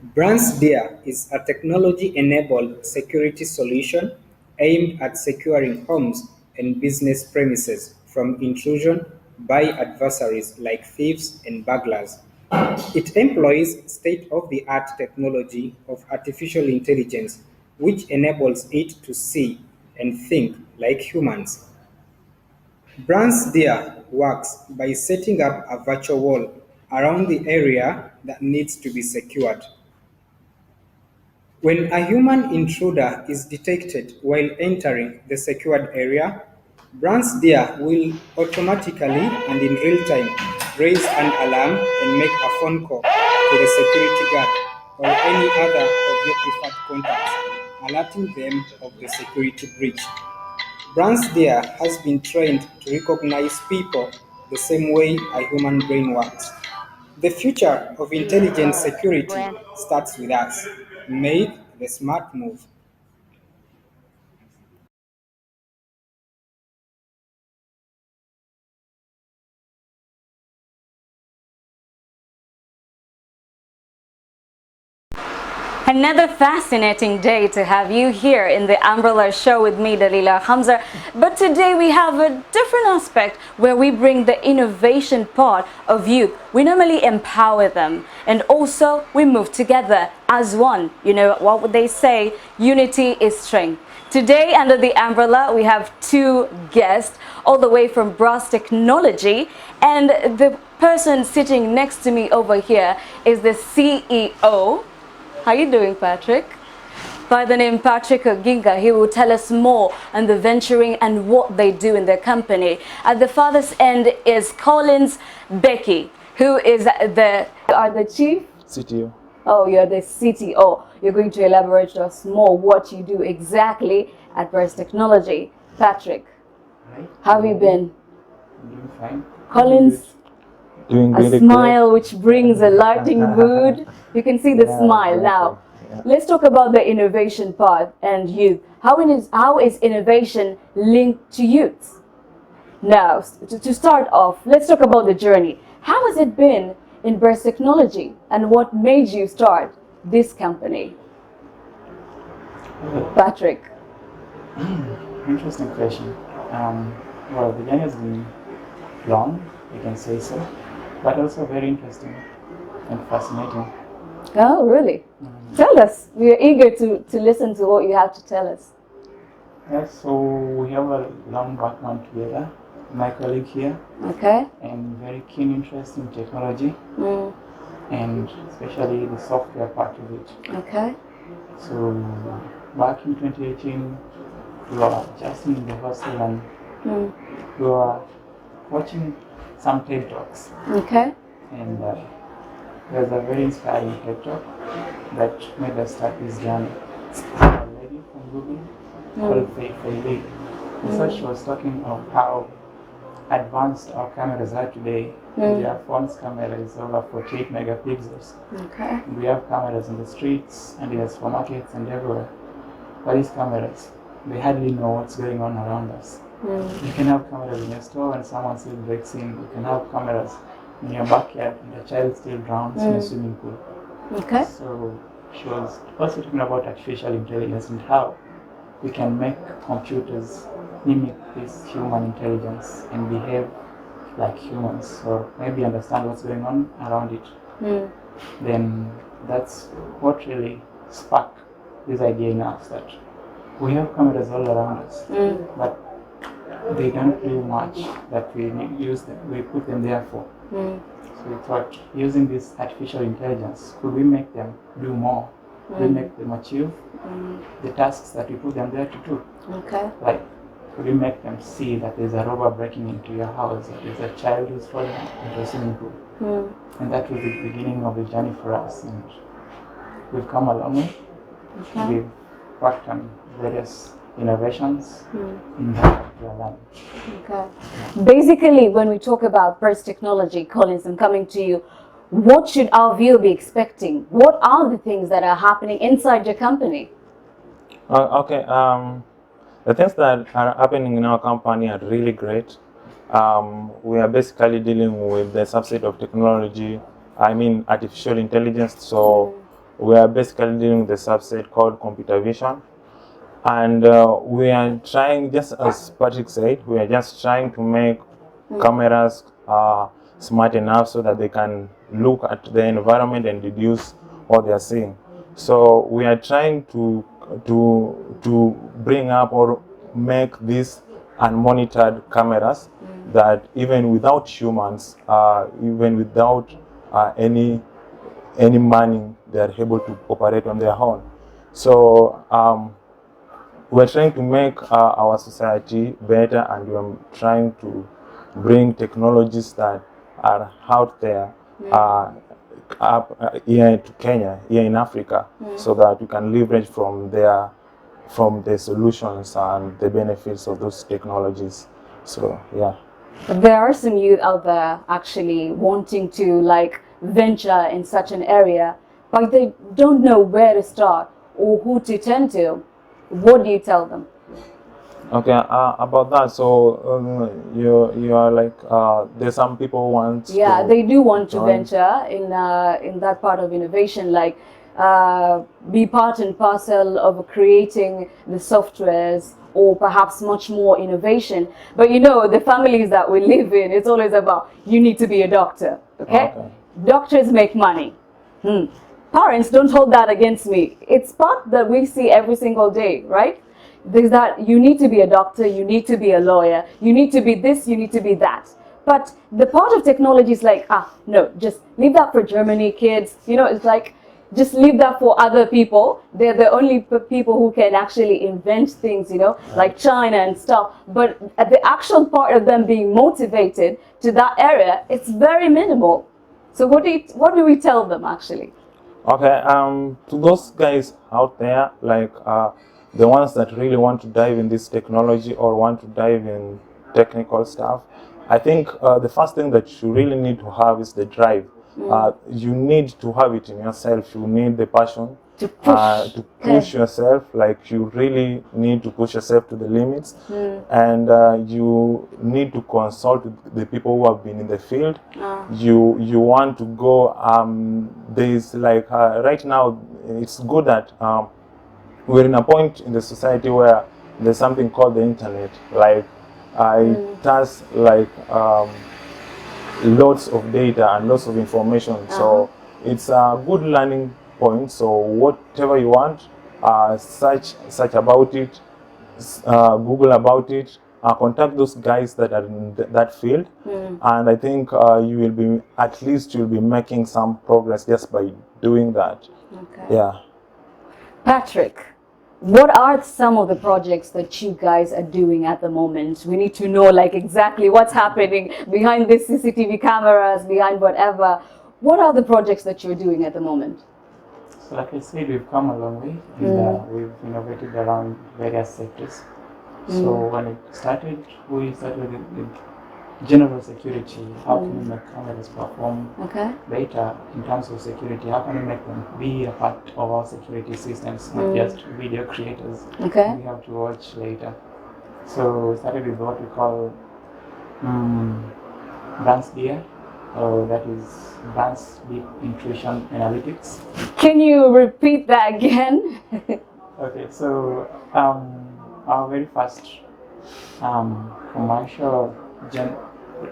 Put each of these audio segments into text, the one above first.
Bransdia is a technology-enabled security solution aimed at securing homes and business premises from intrusion by adversaries like thieves and burglars. It employs state-of-the-art technology of artificial intelligence, which enables it to see and think like humans. Bransdia works by setting up a virtual wall around the area that needs to be secured. When a human intruder is detected while entering the secured area, Bransdia will automatically and in real time raise an alarm and make a phone call to the security guard or any other of your preferred contacts, alerting them of the security breach. Bransdia has been trained to recognize people the same way a human brain works. The future of intelligent security starts with us. Make the smart move. Another fascinating day to have you here in the Umbrella Show with me, Dalila Hamza. But today we have a different aspect where we bring the innovation part of youth. We normally empower them and also we move together as one. You know, what would they say? Unity is strength. Today under the umbrella we have two guests all the way from Brass Technology, and the person sitting next to me over here is the CEO. How are you doing, Patrick? By the name Patrick Oginga. He will tell us more on the venturing and what they do in their company. At the farthest end is Collins Becky, who is the chief CTO. Oh, you're the CTO. You're going to elaborate to us more what you do exactly at Burst Technology. Patrick, how have you been? Doing fine. Collins, Doing a really smile which brings a lighting mood. You can see the smile exactly. now. Yeah. Let's talk about the innovation part and youth. How is innovation linked to youth? Now, to start off, let's talk about the journey. How has it been in Burst Technology and what made you start this company? Patrick. Interesting question. Well, the journey has been long, you can say so, but also very interesting and fascinating. Oh, really? Tell us. We are eager to listen to what you have to tell us. Yeah, so we have a long background together, my colleague here, Okay. and very keen interest in technology Mm. and especially the software part of it. Okay. So back in 2018, we were just in the hostel and Mm. we were watching some TED Talks, Okay. and there was a very inspiring TED Talk that made us start this journey. A lady from Google called Fei Li. And so she was talking of how advanced our cameras are today. Their phone's camera is over 48 megapixels. Okay. We have cameras in the streets and in the supermarkets and everywhere. But these cameras, they hardly know what's going on around us. You can have cameras in your store and someone still breaks in. You can have cameras in your backyard and a child still drowns in a swimming pool. Okay. So she was also talking about artificial intelligence and how we can make computers mimic this human intelligence and behave like humans, or maybe understand what's going on around it. Then that's what really sparked this idea in us that we have cameras all around us, but they don't do much that we use them. We put them there for. So we thought, using this artificial intelligence, could we make them do more? Could we make them achieve the tasks that we put them there to do? Okay. Like, could we make them see that there's a robber breaking into your house, or there's a child who's falling into a swimming pool? And that was the beginning of the journey for us, and we've come a long way. Okay. We've worked on various innovations in that particular line. Okay. Basically, when we talk about Burst Technology, Collins, I'm coming to you. What should our viewer be expecting? What are the things that are happening inside your company? Okay. The things that are happening in our company are really great. We are basically dealing with the subset of technology, I mean artificial intelligence. So we are basically doing the subset called computer vision. And we are trying, just as Patrick said, we are just trying to make cameras smart enough so that they can look at the environment and deduce what they are seeing. So we are trying to bring up or make these unmonitored cameras that even without humans, even without any money, they are able to operate on their own. So we're trying to make our society better, and we're trying to bring technologies that are out there up here to Kenya, here in Africa, so that we can leverage from the solutions and the benefits of those technologies. So yeah. There are some youth out there actually wanting to like venture in such an area, but they don't know where to start or who to turn to. What do you tell them? Okay, about that. So you are like there's some people who want. Yeah, to they do want to join. venture in that part of innovation, like be part and parcel of creating the softwares or perhaps much more innovation. But you know, the families that we live in, it's always about you need to be a doctor. Okay, doctors make money. Parents, don't hold that against me. It's part that we see every single day, right? There's that you need to be a doctor, you need to be a lawyer, you need to be this, you need to be that. But the part of technology is like, no, just leave that for Germany kids. You know, it's like, just leave that for other people. They're the only people who can actually invent things, you know, like China and stuff. But at the actual part of them being motivated to that area, it's very minimal. So what do we tell them actually? Okay, to those guys out there, like the ones that really want to dive in this technology or want to dive in technical stuff, I think the first thing that you really need to have is the drive. You need to have it in yourself. You need the passion To push. to push yourself. Like you really need to push yourself to the limits, and you need to consult with the people who have been in the field. You want to go. There's like right now, it's good that we're in a point in the society where there's something called the internet. Like it has like lots of data and lots of information. So it's a good learning point. So whatever you want, search about it, Google about it, contact those guys that are in that field, and I think you will be, at least you'll be making some progress just by doing that. Okay. Yeah. Patrick, what are some of the projects that you guys are doing at the moment? We need to know like exactly what's happening behind these CCTV cameras, behind whatever. What are the projects that you're doing at the moment? So like I said, we've come a long way, and we've innovated around various sectors. So when it started, we started with general security. How can we make cameras perform better in terms of security? How can we make them be a part of our security systems, not just video creators we have to watch later? So we started with what we call advanced gear, that is advanced deep intrusion analytics. Can you repeat that again? Okay, so our very first commercial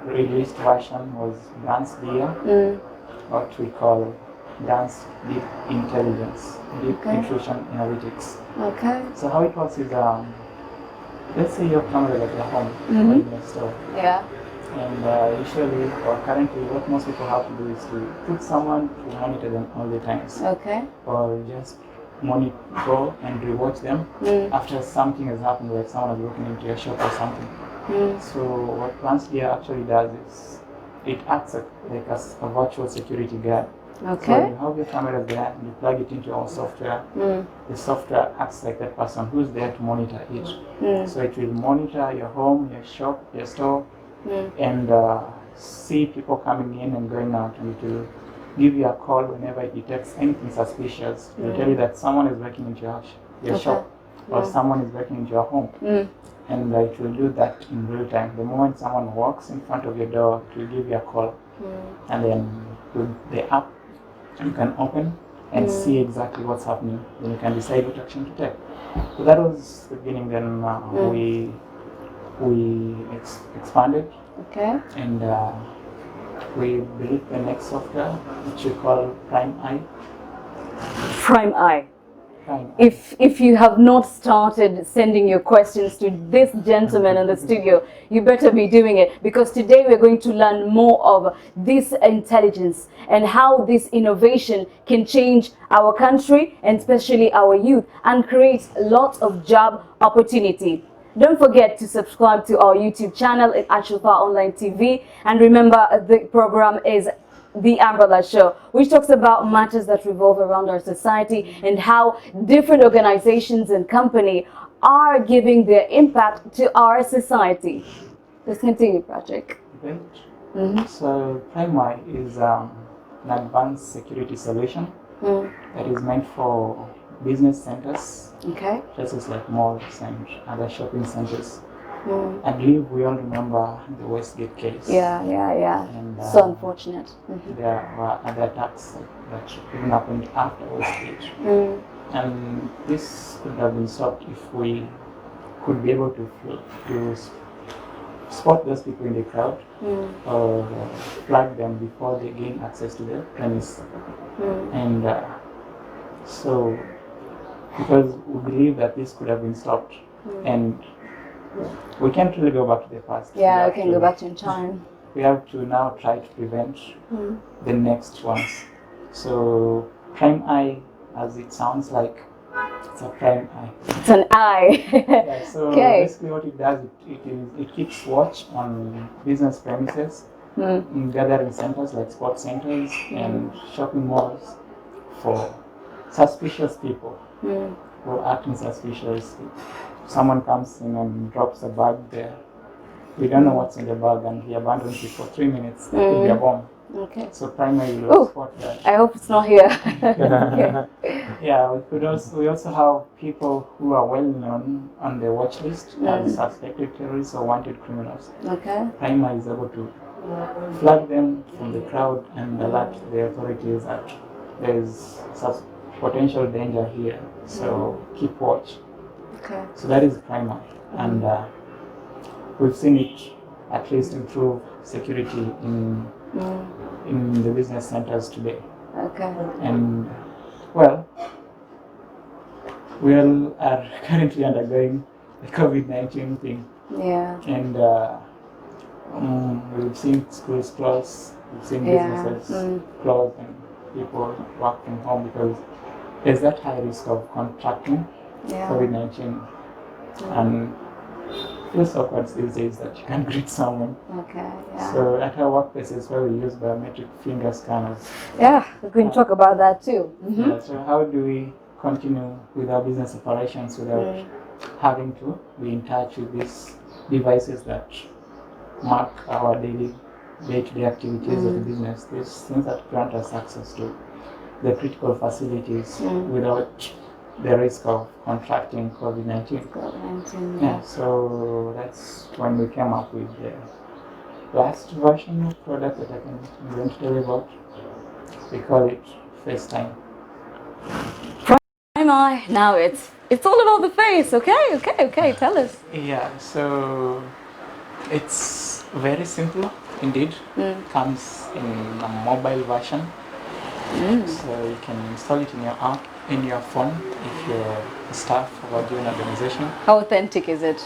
released version was Dance Gear, what we call Dance Deep Intelligence, Deep Intrusion Analytics. Okay. So how it works is, let's say your camera at your home or in your store. Yeah. And usually, or currently, what most people have to do is to put someone to monitor them all the times. Okay. Or just monitor and rewatch them after something has happened, like someone has broken into your shop or something. So what Transgear actually does is it acts like a virtual security guard. Okay. So you have your camera there, and you plug it into our software. The software acts like that person who's there to monitor it. So it will monitor your home, your shop, your store, and see people coming in and going out, and it will give you a call whenever it detects anything suspicious. It will tell you that someone is breaking into your shop, or someone is breaking into your home. And it will do that in real time. The moment someone walks in front of your door, it will give you a call. And then with the app, you can open and see exactly what's happening. Then you can decide what action to take. So that was the beginning. Then we expanded, Okay. and we built the next software, which we call Prime Eye. Prime Eye. Prime Eye. If you have not started sending your questions to this gentleman in the studio, you better be doing it, because today we're going to learn more of this intelligence and how this innovation can change our country and especially our youth and create lots of job opportunity. Don't forget to subscribe to our YouTube channel at Ashufa Online TV, and remember the program is The Umbrella Show, which talks about matters that revolve around our society and how different organizations and company are giving their impact to our society. Let's continue, Patrick. Okay. So Prime Eye is an advanced security solution that is meant for business centers, Okay. places like malls and other shopping centers. I believe we all remember the Westgate case. Yeah. And So unfortunate. there were other attacks that even happened after Westgate. And this could have been stopped if we could be able to spot those people in the crowd or flag them before they gain access to the premise. And so, because we believe that this could have been stopped, and we can't really go back to the past. Yeah, we can go back in time. We have to now try to prevent the next ones. So Prime Eye, as it sounds like, it's a prime eye. It's an eye. Yeah, so Okay. basically what it does, it keeps watch on business premises, in gathering centers like sports centers and shopping malls for suspicious people who are acting suspicious. Someone comes in and drops a bag there. We don't know what's in the bag, and he abandons it for 3 minutes. It could be a bomb. Okay. So primary will spot that. I hope it's not here. Okay. Yeah, we also have people who are well known on the watch list as suspected terrorists or wanted criminals. Okay. Prima is able to flag them from the crowd and alert the authorities that there is potential danger here. So keep watch. Okay. So that is Prima, and we've seen it at least improve security in the business centers today. Okay. And well, we all are currently undergoing the COVID-19 thing, Yeah. and we've seen schools close, we've seen Yeah. businesses close, and people work from home because there's that high risk of contracting Yeah. COVID-19, and it feels awkward these days that you can't greet someone. Okay. Yeah. So at our workplaces where we use biometric finger scanners, Yeah. We can talk about that too. yeah, so how do we continue with our business operations without having to be in touch with these devices that mark our daily day-to-day activities of the business, these things that grant us access to the critical facilities without the risk of contracting COVID-19. COVID-19. Yeah, so that's when we came up with the last version of product that I'm going to tell you about. We call it Facetime. Prime Eye. Now it's all about the face. Okay. Tell us. Yeah, so it's very simple indeed. Comes in a mobile version. So you can install it in your app, in your phone, if you're a staff of a given organization. How authentic is it?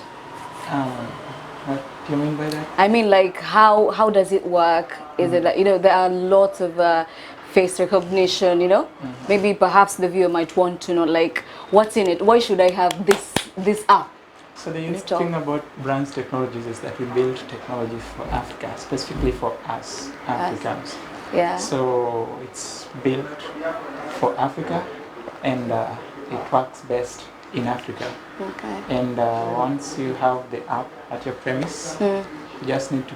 What do you mean by that? I mean, like, how does it work? Is it like, there are lots of face recognition, Maybe perhaps the viewer might want to know, like, what's in it? Why should I have this app? So the unique thing about Brands Technologies is that we build technology for Africa, specifically for us, Africans. Yeah. So it's built for Africa, and it works best in Africa. Okay. And once you have the app at your premise, you just need to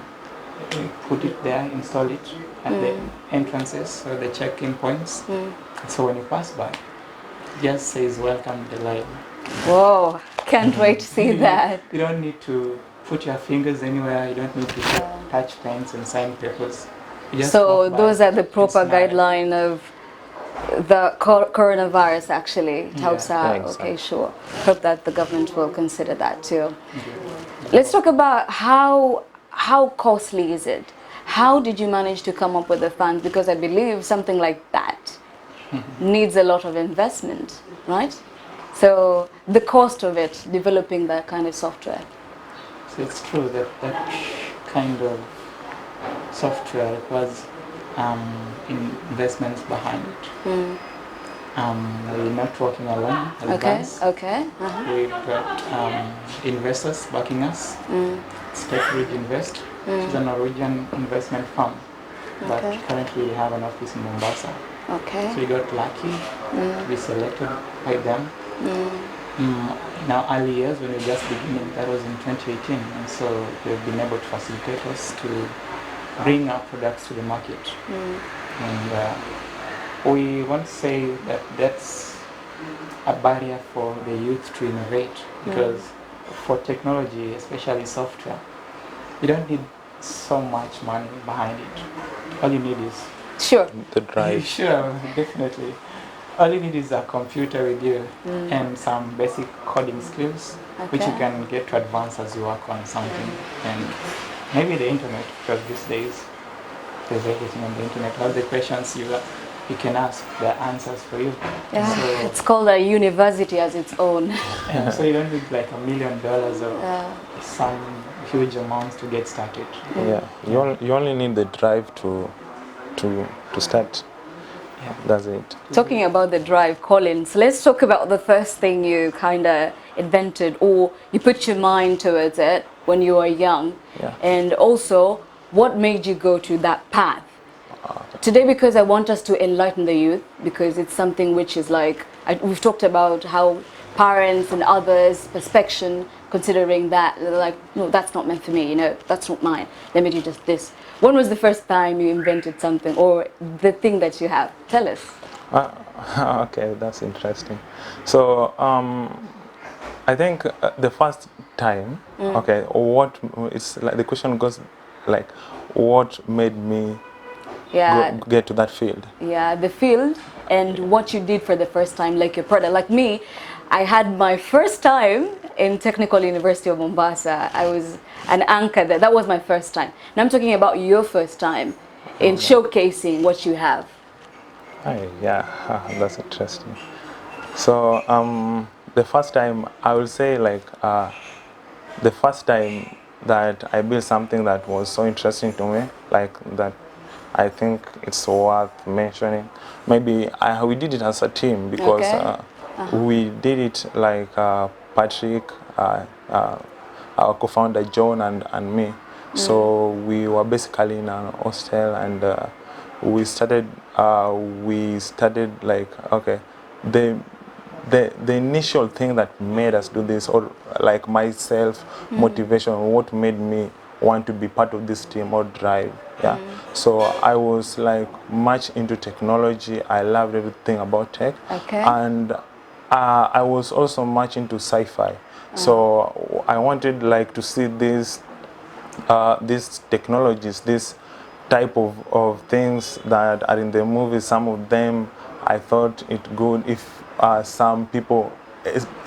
put it there, install it at the entrances, so the check-in points. So when you pass by, it just says welcome to the line. Whoa, can't wait to see that. You don't need to put your fingers anywhere, you don't need to touch pens and sign papers. You just So walk by, those are the proper smile. guideline of The coronavirus actually. It helps Yeah. out. Yeah, exactly. Okay, sure. Hope that the government will consider that too. Let's talk about how costly is it? How did you manage to come up with the funds? Because I believe something like that needs a lot of investment, right? So the cost of it, developing that kind of software. So it's true that that kind of software requires investments behind it. We're not working alone as Okay, brands. okay. Uh-huh. We've got investors backing us. It's TechBridge Invest, which is a Norwegian investment firm. But Okay. currently we have an office in Mombasa. So Okay. we got lucky to be selected by them. In our early years when we were just beginning, that was in 2018, and so they've been able to facilitate us to bring our products to the market. And we want to say that that's a barrier for the youth to innovate, because for technology, especially software, you don't need so much money behind it. All you need is Sure. The drive. sure, definitely. All you need is a computer with you and some basic coding skills, which you Okay. can get to advance as you work on something. And maybe the internet, because these days there's everything on the internet. All the questions you can ask, the answers for you. Yeah, it's called a university as its own. So you don't need like $1 million or some huge amounts to get started. Yeah, you only need the drive to start. Yeah. That's it. Talking about the drive, Collins, let's talk about the first thing you kind of invented or you put your mind towards it when you were young. Yeah. And also, what made you go to that path? Today, because I want us to enlighten the youth, because it's something which is like, we've talked about how parents and others' perception, considering that, they're like, no, that's not meant for me, you know, that's not mine. Let me do just this. When was the first time you invented something or the thing that you have? Tell us. Okay, that's interesting. So I think the first time, okay, what it's like the question goes like, what made me Yeah, get to that field? yeah, the field and what you did for the first time, like your product. Like me, I had my first time in Technical University of Mombasa. I was an anchor there. That was my first time. Now I'm talking about your first time in showcasing what you have. Yeah, that's interesting. So the first time I will say like the first time that I built something that was so interesting to me, like that I think it's worth mentioning. Maybe we did it as a team because Okay. we did it like Patrick, our co-founder John and me. So we were basically in an hostel and we started like, okay, the the initial thing that made us do this, or like myself motivation, what made me want to be part of this team or drive, yeah. So I was like much into technology. I loved everything about tech. Okay. And I was also much into sci-fi. So I wanted like to see these technologies, this type of things that are in the movies. Some of them I thought it good if some people,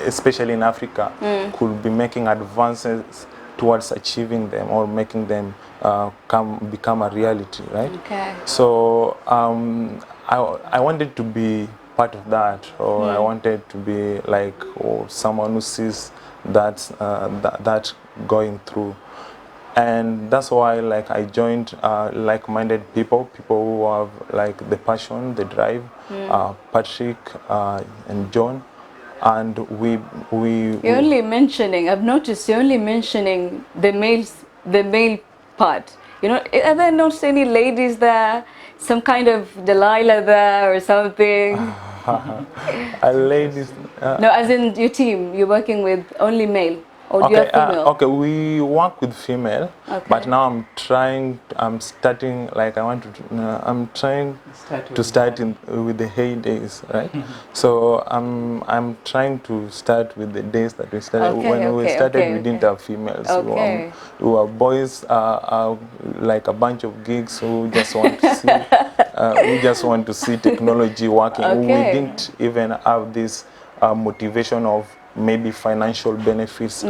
especially in Africa, could be making advances towards achieving them or making them become a reality, right? Okay. So I wanted to be part of that, or I wanted to be like someone who sees that going through. And that's why like I joined like-minded people who have like the passion, the drive, Patrick and John, and You're only mentioning, I've noticed you're only mentioning the male part. You know, are there not any ladies there? Some kind of Delilah there or something? a ladies No, as in your team, you're working with only male. Or do you have female? Okay, we work with female, but Okay. now I'm starting, like I want to, I'm trying to start with the heydays, right? So I'm trying to start with the days that we started. Okay, When we okay, started, okay, we didn't okay. have females. Okay. We were boys, like a bunch of geeks who just want to see, technology working. We Okay. didn't even have this motivation of maybe financial benefits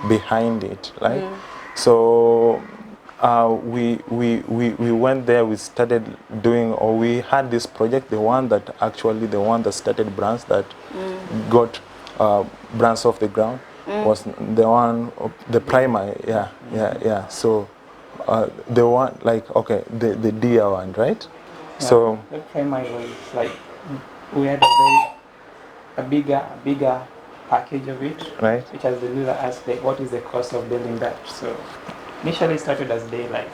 behind it, right? So we went there, we started doing, or we had this project, the one that started brands, that got brands off the ground, was the one, the primer, yeah. So the one, like, okay, the deer one, right? Yeah, So the primary was like, we had a bigger package of it, right. which has delivered us what is the cost of building that. So initially started as daylight.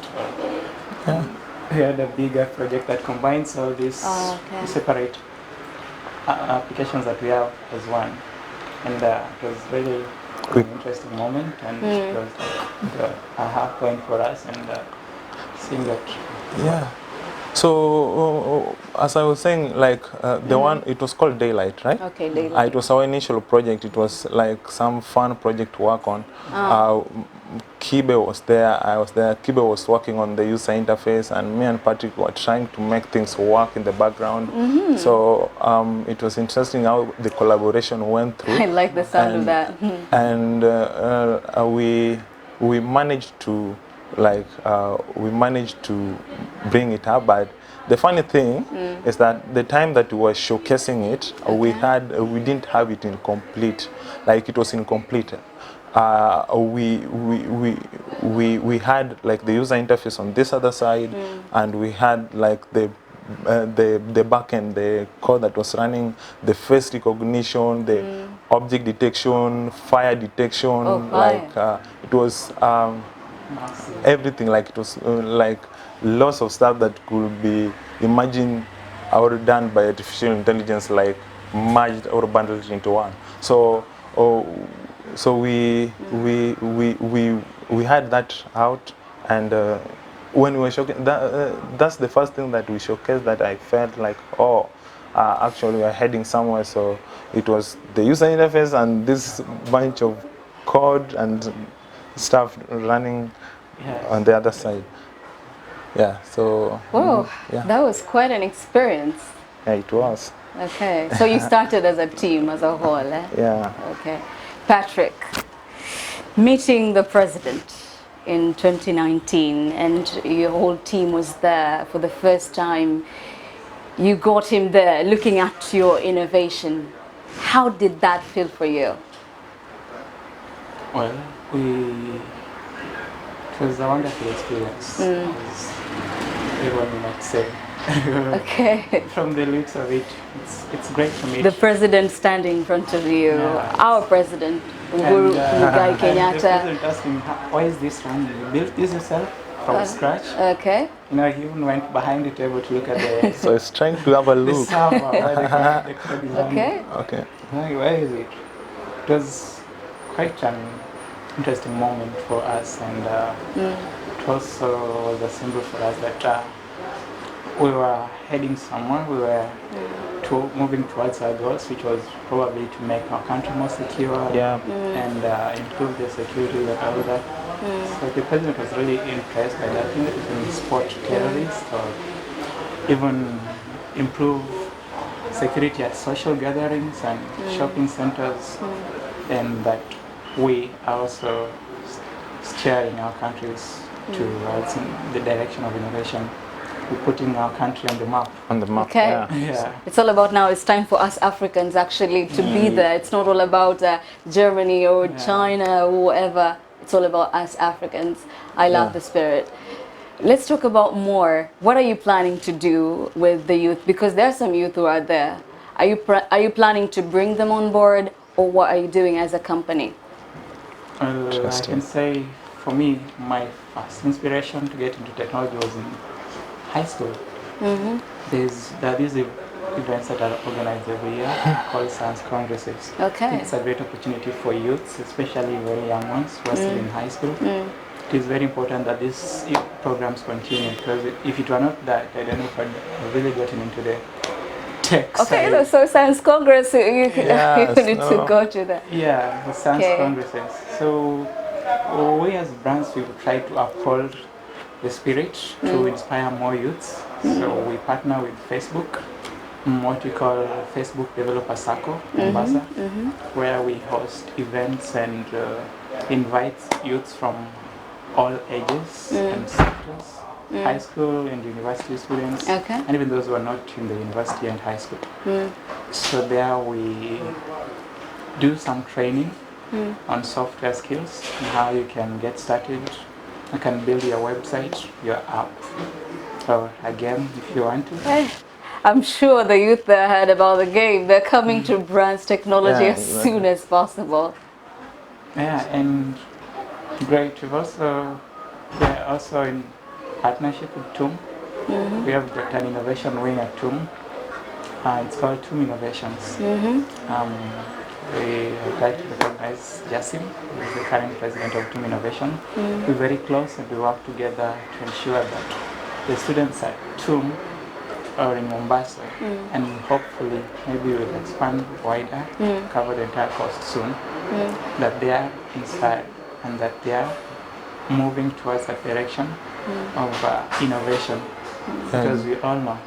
Yeah. We had a bigger project that combines all these Okay. separate applications that we have as one, and it was really an interesting moment, and it was like the aha point for us, and seeing that. Yeah. So as I was saying, like the one, it was called Daylight, right? Okay, daylight. It was our initial project. It was like some fun project to work on. Kibe was there, I was there. Kibe was working on the user interface, and me and Patrick were trying to make things work in the background. So it was interesting how the collaboration went through. I like the sound of that. And we managed to, like, we managed to bring it up. But the funny thing is that the time that we were showcasing it, we didn't have it incomplete, like it was incomplete. We had like the user interface on this other side, and we had like the back end, the code that was running, the face recognition, the object detection, fire detection, like it was everything, like it was like lots of stuff that could be imagined or done by artificial intelligence, like merged or bundled into one. So we had that out, and when we were showcasing, that's the first thing that we showcased, that I felt like, actually we're heading somewhere. So it was the user interface and this bunch of code and stuff running on the other side. Yeah, so Whoa, yeah. that was quite an experience. Yeah, it was. Okay, so you started as a team, as a whole, eh? Yeah. Okay. Patrick, meeting the president in 2019, and your whole team was there for the first time. You got him there looking at your innovation. How did that feel for you? Well, it was a wonderful experience, as everyone might say. Okay. From the looks of it, it's great to meet The president standing in front of you, Yeah. our president, Uhuru Muigai and the Kenyatta. president asked me, why is this running? You built this yourself from scratch? Okay. You know, he even went behind the table to look at the, So it's trying to have a the look. server, where the code is running. Okay. Okay. Where is it? It was quite an interesting moment for us, and it also was a symbol for us that we were heading somewhere. We were moving towards our goals, which was probably to make our country more secure, Yeah. and improve the security and all that. So the president was really impressed by that. Even if we can spot terrorists, or even improve security at social gatherings and shopping centers, and that we are also steering our countries towards the direction of innovation. We're putting our country on the map. On the map. Okay. Yeah. Yeah. It's all about now, it's time for us Africans actually to be there. It's not all about Germany or China or whatever. It's all about us Africans. I love the spirit. Let's talk about more. What are you planning to do with the youth? Because there are some youth who are there. Are you planning to bring them on board, or what are you doing as a company? Well, I can say for me, my first inspiration to get into technology was in high school. There's a events that are organized every year called science congresses. I Okay. think it's a great opportunity for youths, especially very young ones who are still in high school. It is very important that these programs continue, because if it were not that, I don't know if I'd really gotten into the tech Okay, side. so Science Congress, you Yes, you need to no. go to that. Yeah, the science Okay. congresses. So we as brands, we try to uphold the spirit to inspire more youths. So we partner with Facebook, what we call Facebook Developer Circle, Mombasa, where we host events and invite youths from all ages and sectors, high school and university students, Okay. and even those who are not in the university and high school. So there we do some training on software skills and how you can get started. You can build your website, your app, or a game if you want to. Hey, I'm sure the youth that heard about the game, they're coming to Brands Technology Yeah, as soon as possible. Yeah, and great. We're also in partnership with TUM. We have got an innovation wing at TUM. It's called TUM Innovations. We would like to recognize Jasim, who is the current president of TUM Innovation. We're very close and we work together to ensure that the students at TUM or in Mombasa, and hopefully maybe we'll expand wider, cover the entire coast soon, that they are inspired and that they are moving towards that direction of innovation. Because we all know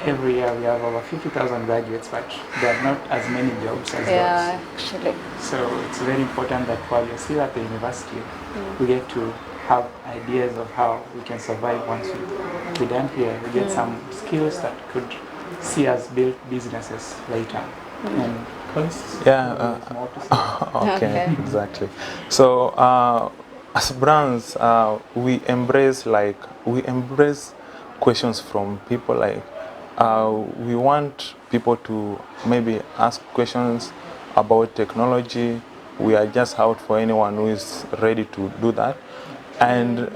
every year we have over 50,000 graduates, but there are not as many jobs as Yeah, those. actually. So it's very important that while you're still at the university, we get to have ideas of how we can survive once we're done here. We get some skills that could see us build businesses later. And Yeah, there's more to say. okay, Okay. exactly. So as brands, we embrace questions from people. Like we want people to maybe ask questions about technology. We are just out for anyone who is ready to do that. And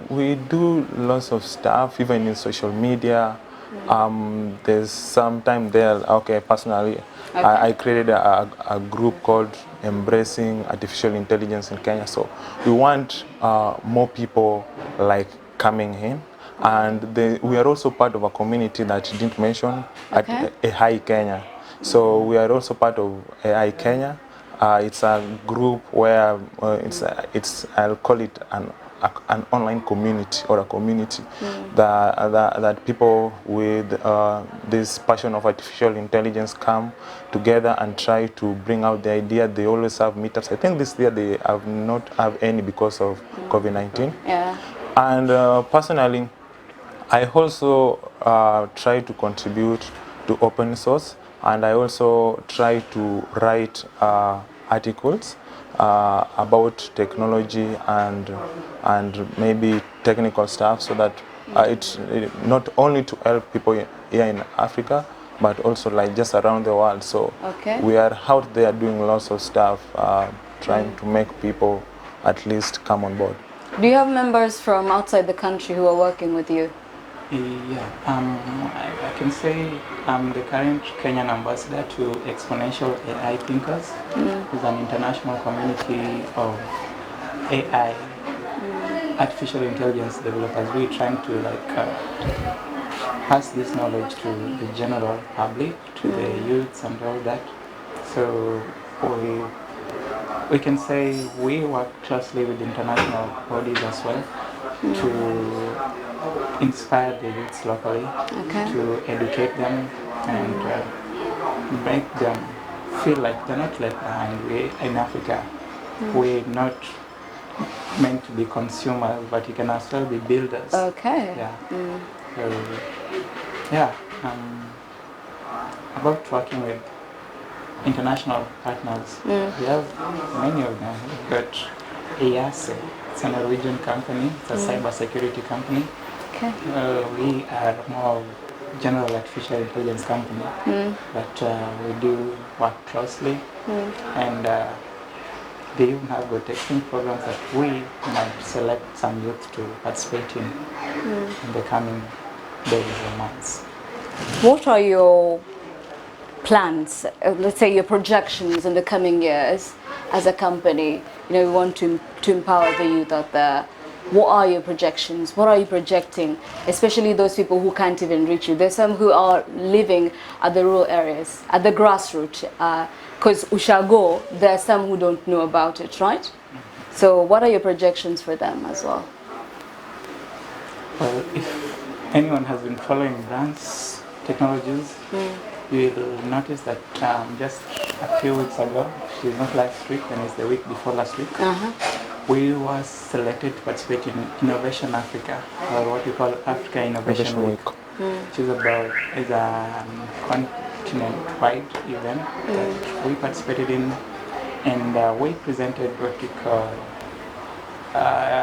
we do lots of stuff, even in social media. There's some time there, okay, personally, I created a group called Embracing Artificial Intelligence in Kenya. So we want more people like coming in. And we are also part of a community that you didn't mention Okay. at AI Kenya. So we are also part of AI Kenya. It's a group where I'll call it an online community, or a community that people with this passion of artificial intelligence come together and try to bring out the idea. They always have meetups. I think this year they have not have any because of COVID-19. Yeah. And personally, I also try to contribute to open source, and I also try to write articles about technology and maybe technical stuff, so that it's not only to help people here in Africa, but also like just around the world. So Okay. we are out there doing lots of stuff, trying to make people at least come on board. Do you have members from outside the country who are working with you? Yeah, I can say I'm the current Kenyan ambassador to Exponential AI Thinkers. It's an international community of AI, artificial intelligence developers. We're trying to pass this knowledge to the general public, to the youths and all that. So we can say we work closely with international bodies as well to inspire the youths locally, to educate them and make them feel like they're not left behind. We in Africa, we're not meant to be consumers, but you can as well be builders. Okay. Yeah. So, yeah. About working with international partners, we have many of them. We've got EASE, it's a Norwegian company, it's a cyber security company. Okay. We are more of general artificial intelligence company, but we do work closely, and they even have got testing programs that we might select some youth to participate in the coming days or months. what are your plans, let's say your projections in the coming years as a company? You know, we want to empower the youth out there. What are your projections? What are you projecting? Especially those people who can't even reach you. There's some who are living at the rural areas, at the grassroots. Because Ushago, there are some who don't know about it, right? So what are your projections for them as well? Well, if anyone has been following Brands Technologies, you will notice that just a few weeks ago, it's not last week, and it's the week before last week, we were selected to participate in Innovation Africa, or what we call Africa Innovation Week, which is a continent-wide event that we participated in, and we presented what we call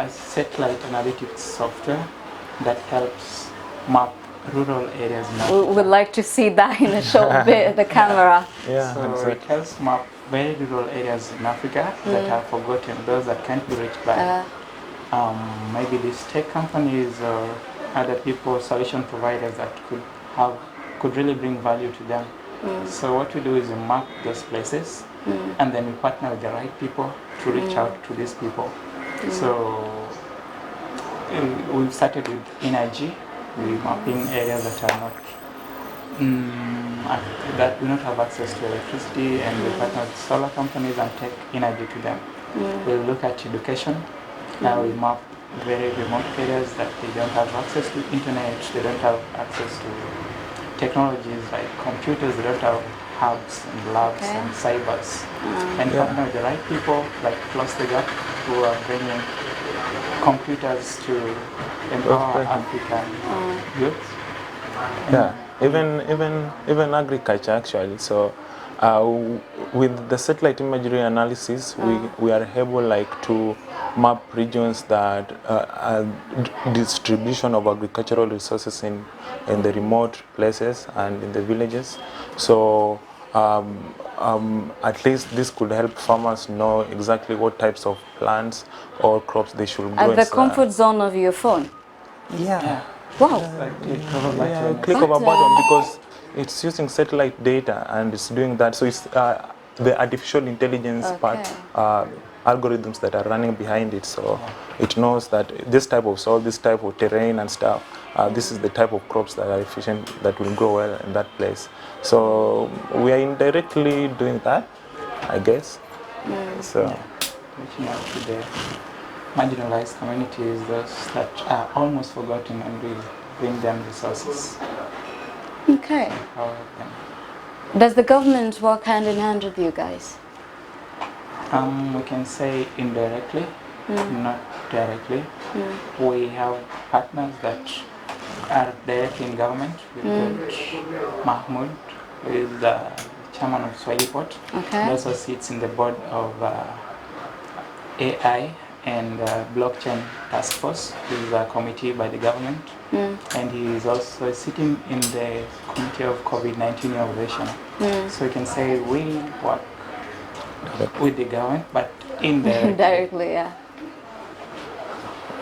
satellite analytics software that helps map rural areas in Africa. We would like to see that in a short bit, the camera. Yeah, So exactly. it helps map very rural areas in Africa that are forgotten, those that can't be reached by maybe these tech companies or other people, solution providers that could really bring value to them. So what we do is we map those places, and then we partner with the right people to reach out to these people. So we've started with energy. We're mapping areas that are not that do not have access to electricity, and we partner with solar companies and take energy to them. We'll look at education. We map very remote areas that they don't have access to internet, they don't have access to technologies like computers, they don't have hubs and labs and cybers. And partner with the right people, like Close the Gap, who are bringing computers to empower African youth. Yeah, even agriculture actually. So with the satellite imagery analysis, we are able like to map regions that distribution of agricultural resources in the remote places and in the villages. So at least this could help farmers know exactly what types of plants or crops they should grow. At the comfort zone of your phone. Yeah. Wow. Click of a button, because it's using satellite data and it's doing that. So it's the artificial intelligence part, algorithms that are running behind it. So it knows that this type of soil, this type of terrain and stuff, this is the type of crops that are efficient, that will grow well in that place. So we are indirectly doing that, I guess. So reaching out to the marginalized communities, those that are almost forgotten, and we bring them resources. Okay. Empower them. Does the government work hand in hand with you guys? We can say indirectly, not directly. We have partners that are directly in government. We've got Mahmoud, who is the chairman of Swahili Port. He also sits in the board of AI and blockchain task force, which is a committee by the government, and he is also sitting in the committee of COVID-19 innovation. So you can say we work with the government, but indirectly. Indirectly, yeah.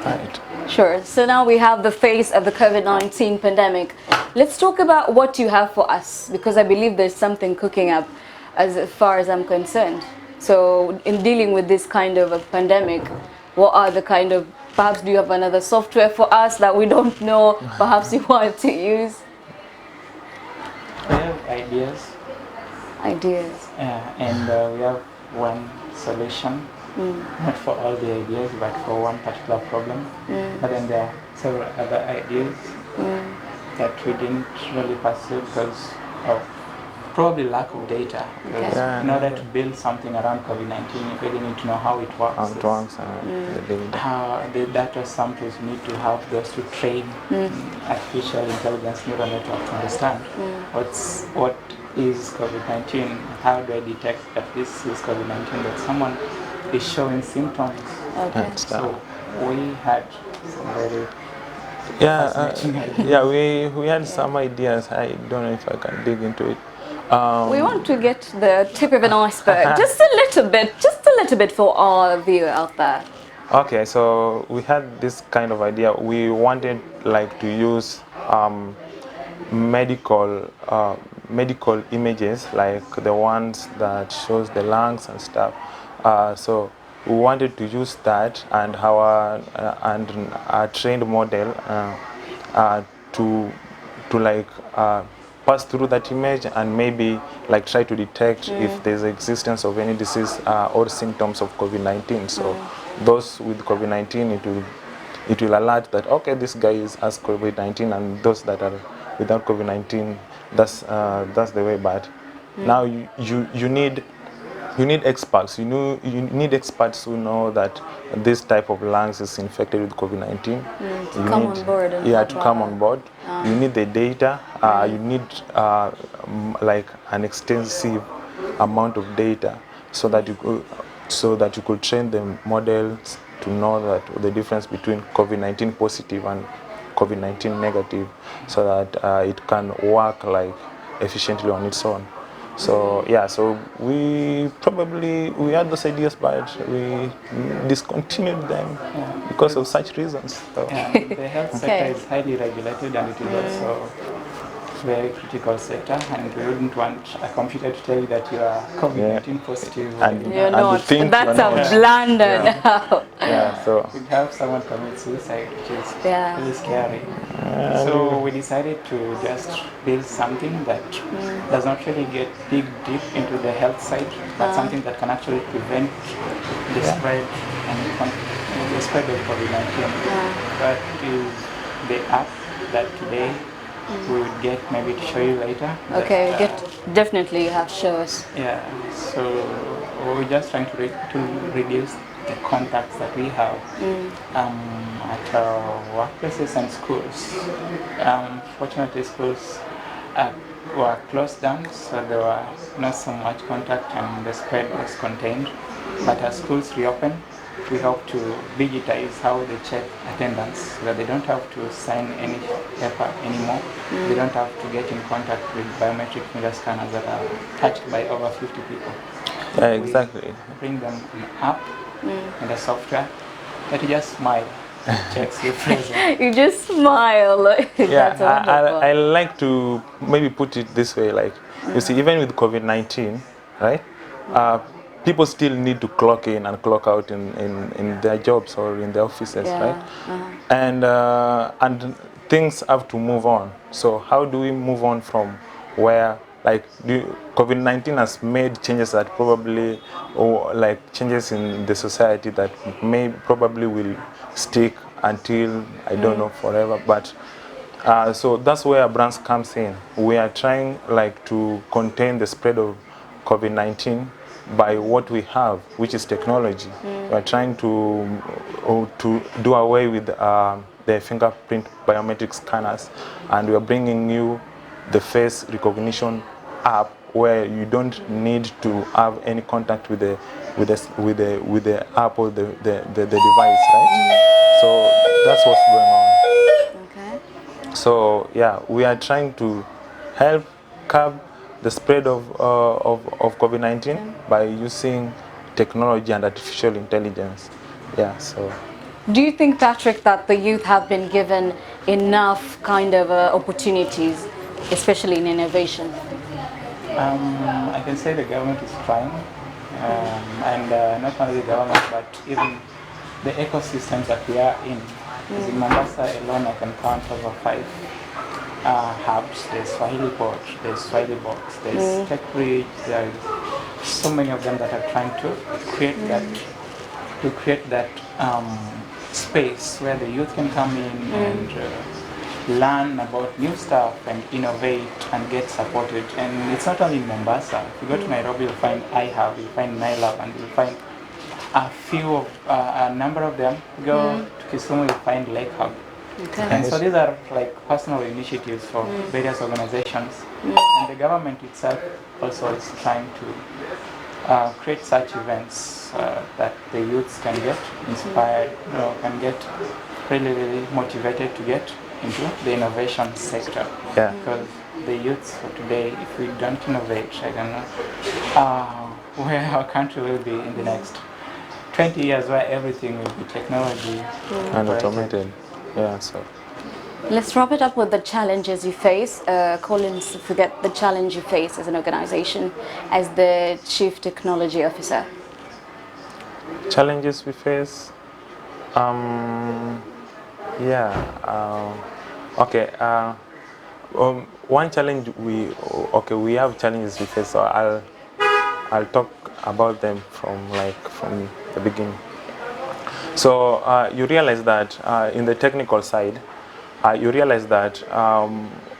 right. Sure. So now we have the face of the COVID-19 pandemic. Let's talk about what you have for us, because I believe there's something cooking up as far as I'm concerned. So in dealing with this kind of a pandemic, what are the kind of, perhaps do you have another software for us that we don't know, perhaps you want to use? We have ideas. Ideas. And we have one solution, not for all the ideas, but for one particular problem. But then there are several other ideas that we didn't really pursue because of probably lack of data. Because in order to build something around COVID-19, you really need to know how it works. How it works and the data. How the data samples you need to have those to train artificial intelligence neural network to understand what is COVID-19, how do I detect that this is COVID-19, that someone is showing symptoms. So we had some very fascinating ideas. We had some ideas. I don't know if I can dig into it. We want to get the tip of an iceberg, just a little bit for our viewer out there. Okay, so we had this kind of idea. We wanted like to use medical images like the ones that shows the lungs and stuff. So we wanted to use that and our trained model to like pass through that image and maybe like try to detect if there's existence of any disease or symptoms of COVID-19. So those with COVID-19, it will alert that okay, this guy has COVID-19, and those that are without COVID-19, that's the way. But now you need experts. You need experts who know that this type of lungs is infected with COVID-19. To You come need, on board and yeah, help to come out. on board. You need the data. You need like an extensive amount of data so that you could train the models to know that the difference between COVID-19 positive and COVID-19 negative, so that it can work like efficiently on its own. So yeah, so we had those ideas, but we discontinued them because of such reasons. So. Yeah, the health sector Okay. is highly regulated, and it is also very critical sector, and we wouldn't want a computer to tell you that you are COVID-19 positive. And- or You're And not. you think That's you're a not. blunder Yeah. now. Yeah, so We'd have someone commit suicide, which is Yeah. really scary. So we decided to just build something that does not really get dig deep into the health side, but something that can actually prevent the spread and the spread of COVID-19. That is the app that today we would get maybe to show you later. Okay, That, definitely you have shows. yeah, so we're just trying to reduce the contacts that we have at our workplaces and schools. Fortunately, schools were closed down, so there were not so much contact and the spread was contained. But as schools reopen, we hope to digitize how they check attendance so that they don't have to sign any paper anymore. They don't have to get in contact with biometric finger scanners that are touched by over 50 people. yeah, exactly. We bring them an app and a software that you just smile, checks your presence. You just smile. Yeah, That's wonderful. I like to maybe put it this way, like you see, even with COVID-19, right? People still need to clock in and clock out in their jobs or in their offices, Yeah, right? And things have to move on. So how do we move on from where COVID-19 has made changes that probably, or like changes in the society that probably will stick until I don't know forever, but so that's where brands comes in. We are trying like to contain the spread of COVID-19 by what we have, which is technology. We are trying to do away with the fingerprint biometric scanners, and we are bringing you the face recognition app where you don't need to have any contact with the app or the device, right? So that's what's going on. Okay. So yeah, we are trying to help curb the spread of COVID-19 by using technology and artificial intelligence. Yeah, so. Do you think, Patrick, that the youth have been given enough kind of opportunities, especially in innovation? I can say the government is trying, and not only the government, but even the ecosystems that we are in. As in Mombasa alone, I can count over 5 hubs. There's Swahili Port, there's Swahili Box, there's Tech Bridge. There are so many of them that are trying to create that space where the youth can come in and learn about new stuff and innovate and get supported. And it's not only in Mombasa. If you go to Nairobi, you'll find iHub, you'll find NILAB, and you'll find a number of them. Go to Kisumu, you'll find Lake Hub. Okay. And so these are like personal initiatives for various organizations. And the government itself also is trying to create such events that the youths can get inspired, can get really motivated to get into the innovation sector. Yeah. Because the youths for today, if we don't innovate, I don't know where our country will be in the next 20 years, where everything will be technology And automated. Yeah, so. Let's wrap it up with the challenges you face. Collins, forget the challenge you face as an organization, as the Chief Technology Officer. Challenges we face. Yeah. Okay. One challenge we have challenges we face. So I'll talk about them from the beginning. So you realize that in the technical side, you realize that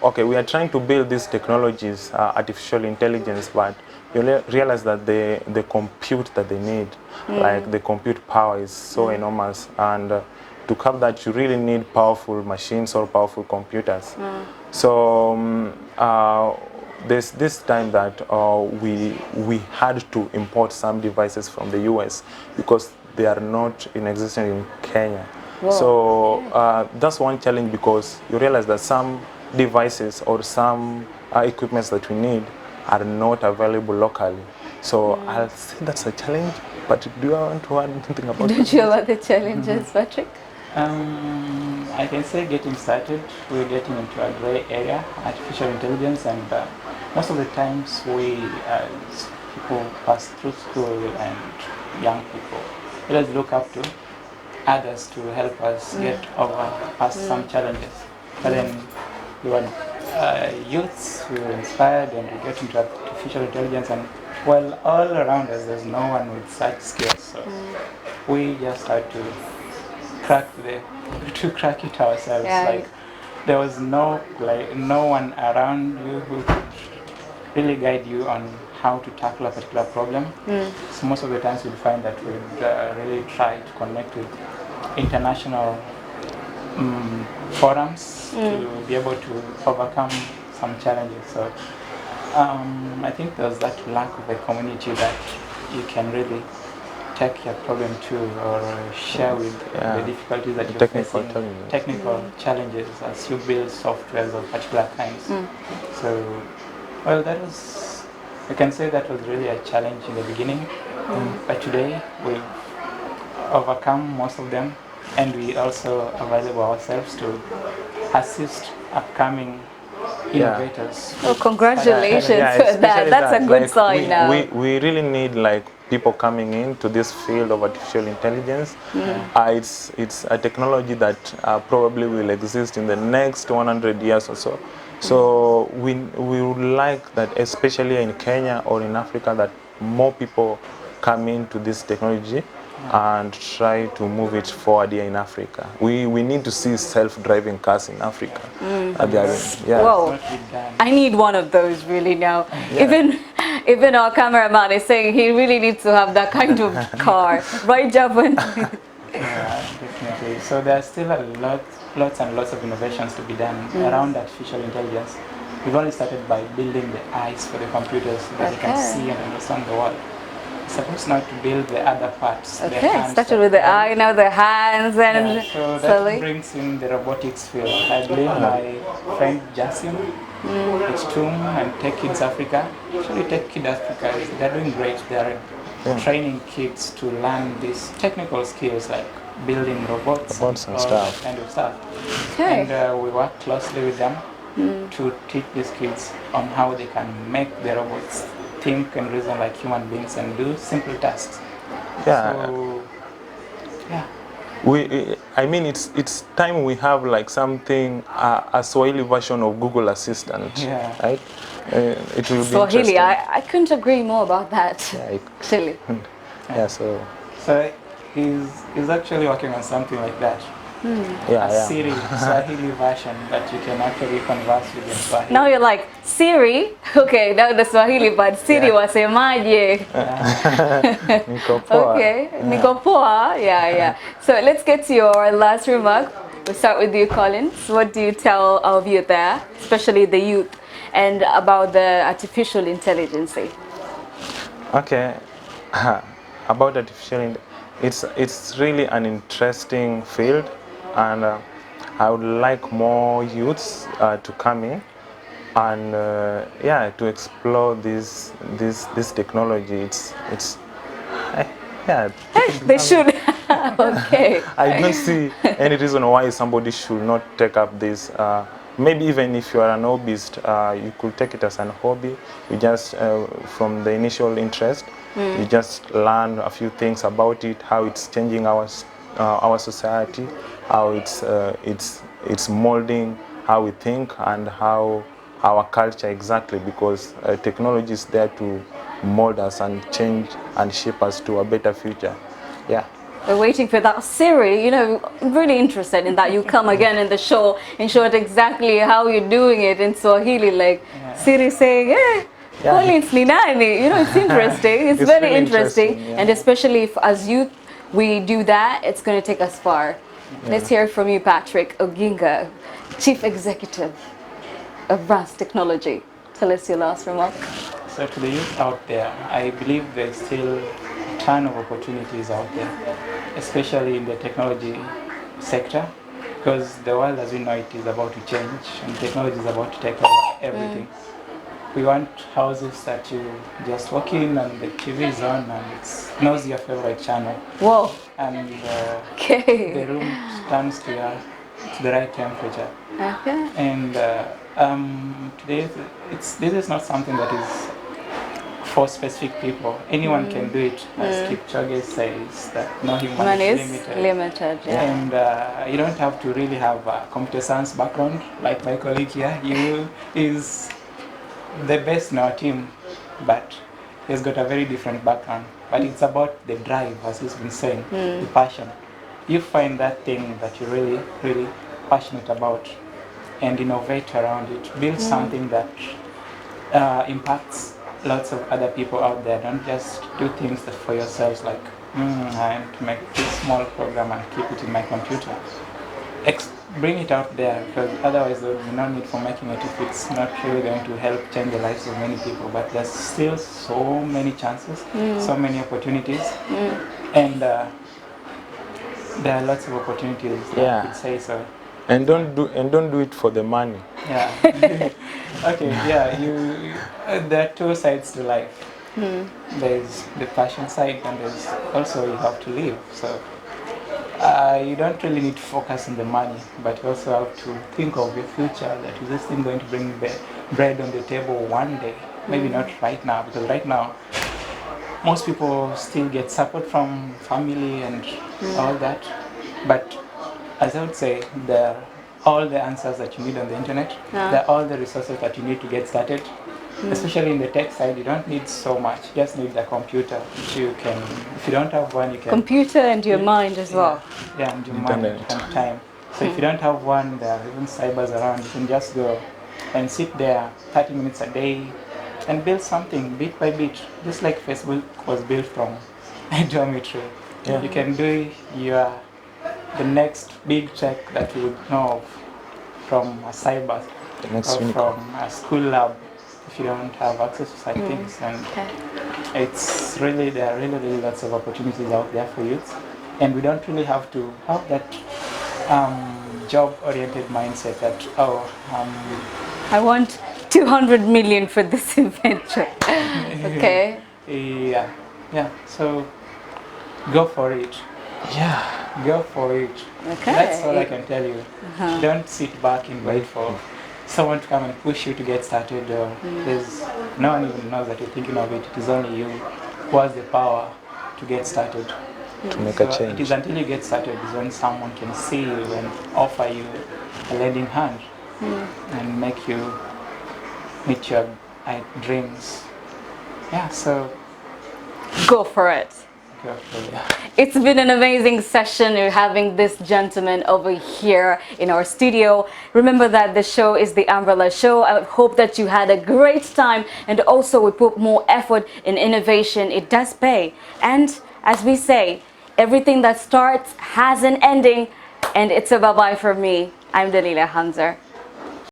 okay, we are trying to build these technologies, artificial intelligence, but you realize that the compute that they need, like the compute power, is so enormous, and to have that, you really need powerful machines or powerful computers. So there's this time that we had to import some devices from the US because they are not in existence in Kenya. Whoa. So that's one challenge, because you realize that some devices or some equipments that we need are not available locally. So I'll say that's a challenge. But do you want to add anything about Don't you about the challenges, Patrick? I can say getting started, we're getting into a gray area, artificial intelligence, and most of the times we, as people pass through school and young people, let us look up to others to help us get over past some challenges. But then we were youths who were inspired and we get into artificial intelligence, and well, all around us there's no one with such skills. So we just had to crack it ourselves. Yeah. Like there was no one around you who could really guide you on how to tackle a particular problem. So most of the times you'll find that we'd really try to connect with international forums to be able to overcome some challenges. So I think there's that lack of a community that you can really take your problem to, or share with the difficulties that you're facing, technical challenges as you build softwares of particular kinds. So, well, that was, I can say that was really a challenge in the beginning, but today we've overcome most of them, and we also available ourselves to assist upcoming innovators. Oh, congratulations Yeah, for that. especially That's a good like, sign now. we really need like people coming into this field of artificial intelligence. It's a technology that probably will exist in the next 100 years or so. So we would like that, especially in Kenya or in Africa, that more people come into this technology and try to move it forward here in Africa. We need to see self-driving cars in Africa. Whoa, I need one of those really now. Even our cameraman is saying he really needs to have that kind of car, right, Javan? Yeah, definitely. So there are still lots and lots of innovations to be done around artificial intelligence. We've only started by building the eyes for the computers so that they can see and understand the world. We're supposed now to build the other parts. The hands Started with the eye, now the hands, and so that brings in the robotics field. I believe my friend Jasim, it's TUM and Tech Kids Africa. Actually, Tech Kids Africa, they're doing great. They're training kids to learn these technical skills like building robots and stuff. That kind of stuff. And we work closely with them to teach these kids on how they can make the robots think and reason like human beings and do simple tasks. So, I mean, it's time we have like something, a Swahili version of Google Assistant, right? It will Swahili, be I couldn't agree more about that, actually. So he's actually working on something like that. Siri Swahili version that you can actually converse with in Swahili. Now you're like, Siri? Okay, now the Swahili part. Siri wasemaje? Niko poa. Okay, niko poa. Yeah. So let's get to your last remark. We'll start with you, Collins. What do you tell our youth there, especially the youth, and about the artificial intelligence? Okay, about artificial intelligence, it's really an interesting field, and I would like more youths to come in and to explore this technology. It's They should. Okay. I don't see any reason why somebody should not take up this. Maybe even if you are an hobbyist, you could take it as an hobby. You just, from the initial interest, you just learn a few things about it, how it's changing our society, how it's molding how we think and how our culture exactly, because technology is there to mold us and change and shape us to a better future. Yeah. We're waiting for that. Siri, you know, I'm really interested in that. You come again in the show and show it exactly how you're doing it in Swahili, like Siri saying, hey, Yeah. Collins ni nani? You know, it's interesting. It's It's very really interesting. interesting, yeah. And especially if as youth we do that, it's going to take us far. Let's hear from you, Patrick Oginga, Chief Executive of Brass Technology. Tell us your last remark. So to the youth out there, I believe there's still a ton of opportunities out there, especially in the technology sector, because the world as we know it is about to change and technology is about to take over everything. We want houses that you just walk in and the TV is on and it knows your favorite channel, Whoa. and the Okay. room turns to the right temperature. Okay. And today, this is not something that is for specific people. Anyone can do it, as Kipchoge says, that no human Man is is limited. limited, yeah. And you don't have to really have a computer science background like my colleague here. He is the best in our team, but he's got a very different background. But it's about the drive, as he's been saying, the passion. You find that thing that you're really, really passionate about and innovate around it. Build something that impacts lots of other people out there. Don't just do things that for yourselves, like I need to make this small program and keep it in my computer. Bring it out there, because otherwise there will be no need for making it if it's not really going to help change the lives of many people. But there's still so many chances, so many opportunities, and there are lots of opportunities. Yeah. I could say so. And don't do it for the money. Yeah. Okay. Yeah. There are two sides to life. There's the passion side, and there's also you have to live. So you don't really need to focus on the money, but you also have to think of your future. That is this thing going to bring bread on the table one day? Maybe not right now, because right now most people still get support from family and all that. But as I would say, there are all the answers that you need on the internet. There are all the resources that you need to get started. Especially in the tech side, you don't need so much. You just need a computer. You can, if you don't have one, you can. Computer and your mind as well. Yeah, and your mind Internet. and time. So if you don't have one, there are even cybers around. You can just go and sit there 30 minutes a day and build something bit by bit, just like Facebook was built from geometry. Yeah. You can do the next big tech that you would know of from a cyber The next or unicorn. from a school lab if you don't have access to such things. And it's really, there are really, really lots of opportunities out there for youth, and we don't really have to have that job-oriented mindset that I want 200 million for this invention. Okay. yeah. So go for it. Yeah. Go for it. Okay. That's all I can tell you. Don't sit back and wait for someone to come and push you to get started. There's no one even knows that you're thinking of it. It is only you who has the power to get started. To make So a change. it is until you get started is when someone can see you and offer you a lending hand and make you meet your dreams. Yeah, so Go for it. go for it. It's been an amazing session. We're having this gentleman over here in our studio. Remember that the show is the Umbrella Show. I hope that you had a great time, and also we put more effort in innovation. It does pay. And as we say, everything that starts has an ending, and it's a bye-bye for me. I'm Dalila Hamza.